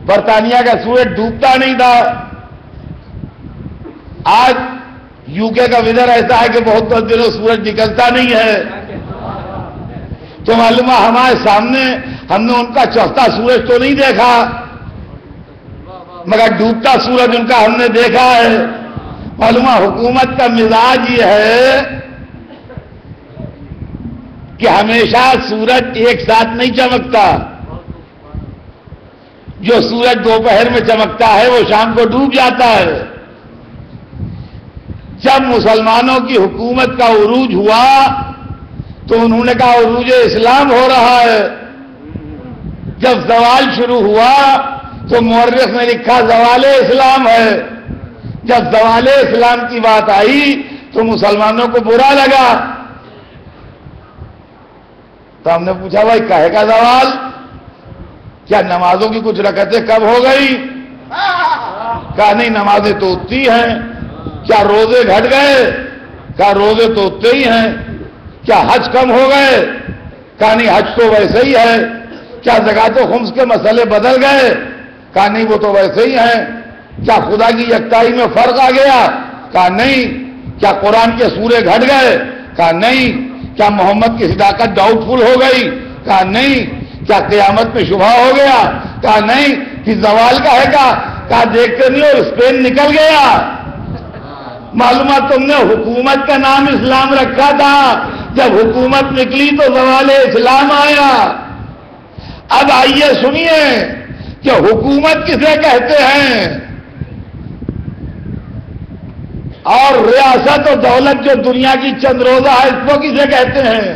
برطانیہ کا سورج ڈوبتا نہیں تھا. آج یو کے کا ویدر ایسا ہے کہ بہت دنوں سورج نکلتا نہیں ہے. تو معلوم ہے ہمارے سامنے ہم نے ان کا چوتھا سورج تو نہیں دیکھا, مگر ڈوبتا سورج ان کا ہم نے دیکھا ہے. معلوم ہے حکومت کا مزاج یہ ہے کہ ہمیشہ سورج ایک ساتھ نہیں چمکتا. جو سورج دوپہر میں چمکتا ہے وہ شام کو ڈوب جاتا ہے. جب مسلمانوں کی حکومت کا عروج ہوا تو انہوں نے کہا عروج اسلام ہو رہا ہے. جب زوال شروع ہوا تو مورخ نے لکھا زوال اسلام ہے. جب زوال اسلام کی بات آئی تو مسلمانوں کو برا لگا. تو ہم نے پوچھا بھائی کہے کا زوال؟ کیا نمازوں کی کچھ رکعتیں کم ہو گئی؟ کہا نہیں, نمازیں تو اتنی ہیں. کیا روزے گھٹ گئے؟ کہا روزے تو اتنے ہی ہیں. کیا حج کم ہو گئے؟ کہا نہیں, حج تو ویسے ہی ہے. کیا زکات و خمس کے مسئلے بدل گئے؟ کہا نہیں, وہ تو ویسے ہی ہیں. کیا خدا کی یکتائی میں فرق آ گیا؟ کہا نہیں. کیا قرآن کے سورے گھٹ گئے؟ کہا نہیں. کیا محمد کی صداقت ڈاؤٹ فل ہو گئی؟ کہا نہیں. کیا قیامت میں شبہ ہو گیا؟ کہا نہیں. کہ زوال کا ہے کہا دیکھتے نہیں اور اسپین نکل گیا. معلومات تم نے حکومت کا نام اسلام رکھا تھا, جب حکومت نکلی تو زوال اسلام آیا. اب آئیے سنیے کہ حکومت کسے کہتے ہیں اور ریاست و دولت جو دنیا کی چند روزہ ہے اس کو کسے کہتے ہیں.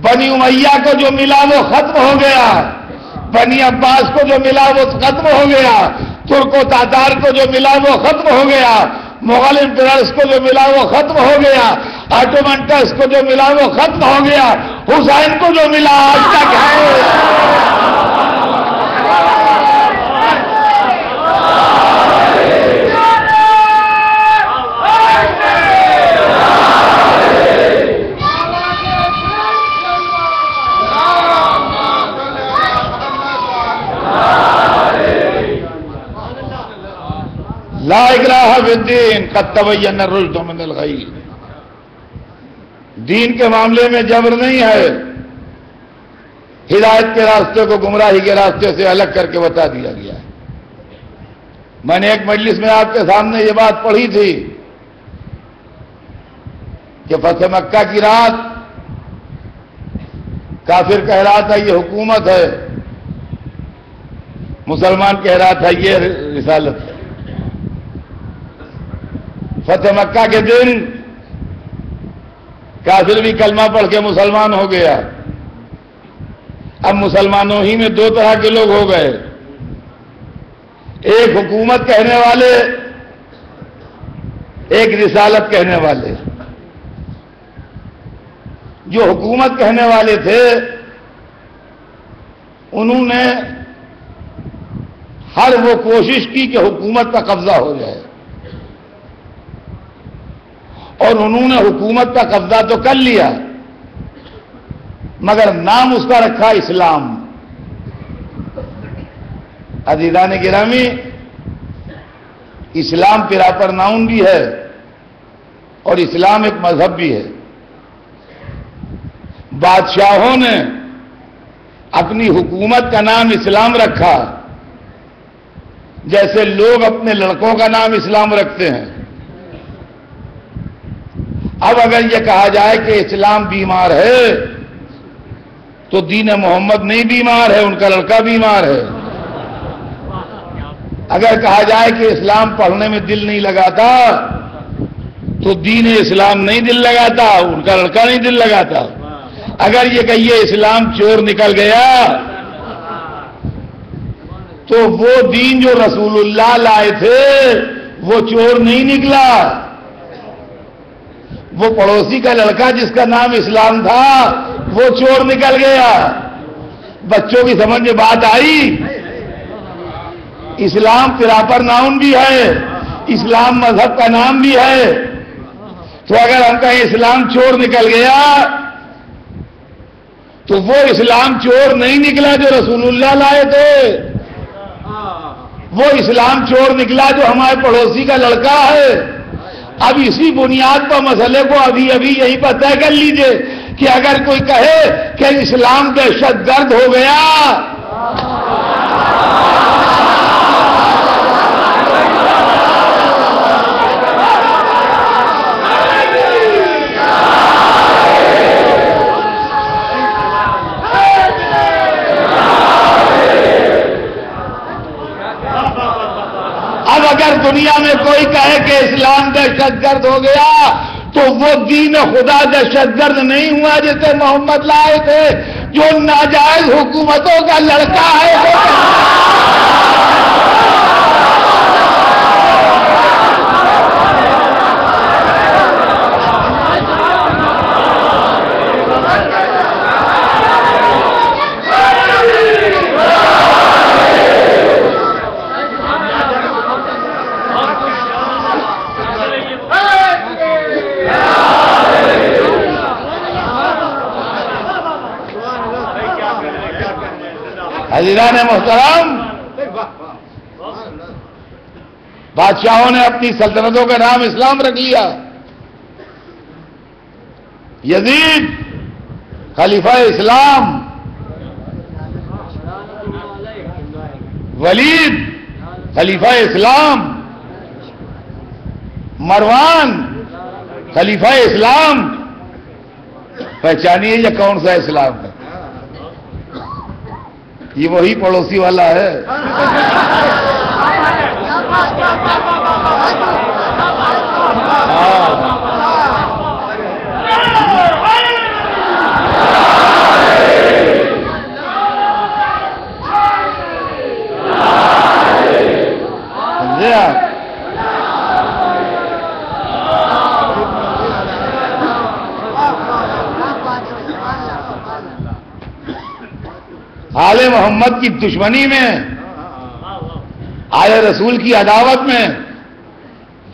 بنی امیہ کو جو ملا وہ ختم ہو گیا, بنی عباس کو جو ملا وہ ختم ہو گیا, ترک و تاتار کو جو ملا وہ ختم ہو گیا, مغل امپررز کو جو ملا وہ ختم ہو گیا, آٹومن ٹرکس کو جو ملا وہ ختم ہو گیا, حسین کو جو ملا آج تک ہے. لا اکراہ فی الدین قد تبین الرشد من الغی. دین کے معاملے میں جبر نہیں ہے, ہدایت کے راستے کو گمراہی کے راستے سے الگ کر کے بتا دیا گیا ہے. میں نے ایک مجلس میں آپ کے سامنے یہ بات پڑھی تھی کہ فتح مکہ کی رات کافر کہہ رہا تھا یہ حکومت ہے, مسلمان کہہ رہا تھا یہ رسالت ہے. فتح مکہ کے دن کافر بھی کلمہ پڑھ کے مسلمان ہو گیا. اب مسلمانوں ہی میں دو طرح کے لوگ ہو گئے, ایک حکومت کہنے والے, ایک رسالت کہنے والے. جو حکومت کہنے والے تھے انہوں نے ہر وہ کوشش کی کہ حکومت کا قبضہ ہو جائے, اور انہوں نے حکومت کا قبضہ تو کر لیا مگر نام اس کا رکھا اسلام. عزیزان گرامی, اسلام پراپر ناؤن بھی ہے اور اسلام ایک مذہب بھی ہے. بادشاہوں نے اپنی حکومت کا نام اسلام رکھا جیسے لوگ اپنے لڑکوں کا نام اسلام رکھتے ہیں. اب اگر یہ کہا جائے کہ اسلام بیمار ہے تو دین محمد نہیں بیمار ہے, ان کا لڑکا بیمار ہے. اگر کہا جائے کہ اسلام پڑھنے میں دل نہیں لگاتا تو دین اسلام نہیں دل لگاتا, ان کا لڑکا نہیں دل لگاتا. اگر یہ کہیے اسلام چور نکل گیا تو وہ دین جو رسول اللہ لائے تھے وہ چور نہیں نکلا, وہ پڑوسی کا لڑکا جس کا نام اسلام تھا وہ چور نکل گیا. بچوں کی سمجھ میں بات آئی؟ اسلام پراپر ناؤن بھی ہے, اسلام مذہب کا نام بھی ہے. تو اگر ہم کہیں اسلام چور نکل گیا تو وہ اسلام چور نہیں نکلا جو رسول اللہ لائے تھے, وہ اسلام چھوڑ نکلا جو ہمارے پڑوسی کا لڑکا ہے. اب اسی بنیاد پر مسئلے کو ابھی یہیں پر طے کر لیجئے کہ اگر کوئی کہے کہ اسلام دہشت گرد ہو گیا، اب اگر دنیا میں کوئی کہے کہ اسلام دہشت گرد ہو گیا تو وہ دین خدا دہشت گرد نہیں ہوا جسے محمد لائے تھے، جو ناجائز حکومتوں کا لڑکا ہے حضران محترم. بادشاہوں نے اپنی سلطنتوں کا نام اسلام رکھ لیا. یزید خلیفہ اسلام، ولید خلیفہ اسلام، مروان خلیفہ اسلام. پہچانیے یہ کون سا اسلام ہے؟ یہ وہی پڑوسی والا ہے. آل محمد کی دشمنی میں، آل رسول کی عداوت میں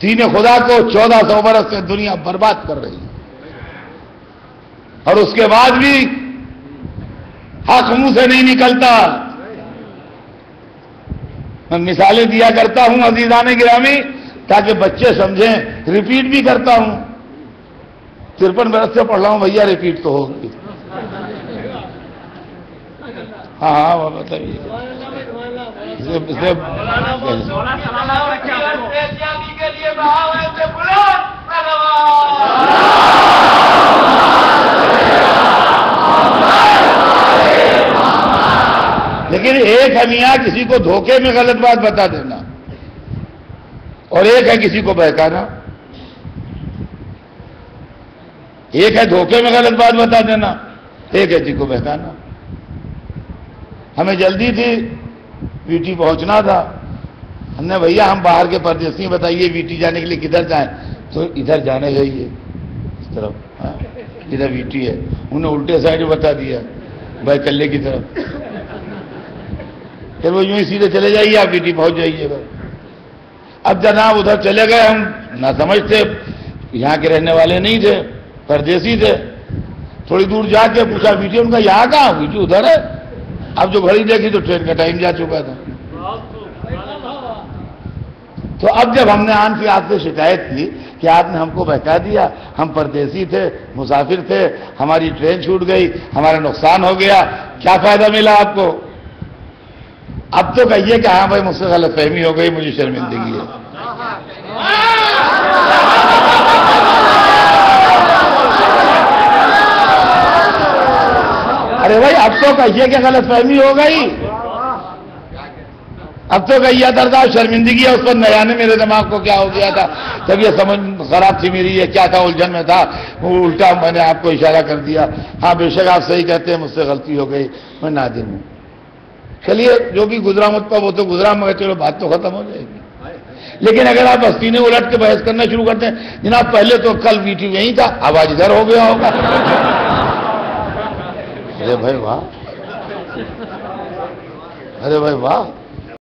دین خدا کو 1400 برس سے دنیا برباد کر رہی ہے، اور اس کے بعد بھی حق منہ سے نہیں نکلتا. میں مثالیں دیا کرتا ہوں عزیزان گرامی تاکہ بچے سمجھیں. ریپیٹ بھی کرتا ہوں، 53 برس سے پڑھ رہا ہوں بھیا، ریپیٹ تو ہوگی. ہاں وہ بتائیے. لیکن ایک ہے میاں کسی کو دھوکے میں غلط بات بتا دینا، اور ایک ہے کسی کو بہکانا. ایک ہے دھوکے میں غلط بات بتا دینا، ایک ہے کسی کو بہکانا. ہمیں جلدی تھی، ویٹی پہنچنا تھا. ہم نے بھیا ہم باہر کے پردیسی بتائیے ویٹی جانے کے لیے کدھر جائیں؟ تو ادھر جانے چاہیے اس طرف، ادھر ویٹی ہے. انہوں نے الٹے سائڈ بتا دیا بھائی کلے کی طرف. پھر وہ یوں ہی سیدھے چلے جائیے، آپ ویٹی پہنچ جائیے گا. اب جناب ادھر چلے گئے، ہم نہ سمجھ تھے، یہاں کے رہنے والے نہیں تھے، پردیسی تھے. تھوڑی دور جا کے پوچھا ویٹی، ان کا یہاں کہاں؟ ویٹی ادھر ہے. اب جو گھڑی دیکھی تو ٹرین کا ٹائم جا چکا تھا. تو اب جب ہم نے آن کی آپ سے شکایت کی کہ آپ نے ہم کو بہکا دیا، ہم پردیسی تھے، مسافر تھے، ہماری ٹرین چھوٹ گئی، ہمارا نقصان ہو گیا، کیا فائدہ ملا آپ کو؟ اب تو کہیے کہ ہاں بھائی مجھ سے غلط فہمی ہو گئی، مجھے شرمندگی ہے. ارے بھائی اب تو کہیے کہ غلط فہمی ہو گئی، اب تو کہیے دردا شرمندگی ہے. اس پر نیا نے میرے دماغ کو کیا ہو گیا تھا، جب یہ سمجھ خراب تھی میری، یہ کیا تھا الجھن میں تھا، وہ الٹا میں نے آپ کو اشارہ کر دیا. ہاں بے شک آپ صحیح کہتے ہیں، مجھ سے غلطی ہو گئی، میں نادم ہوں. چلیے جو بھی گزرا مجھ پر وہ تو گزرا، مگر چلو بات تو ختم ہو جائے گی. لیکن اگر آپ ہستینے الٹ کے بحث کرنا شروع کرتے ہیں، جناب پہلے تو کل ویٹی یہیں تھا، آواز ادھر ہو گیا ہوگا. ارے بھائی واہ، ارے بھائی واہ.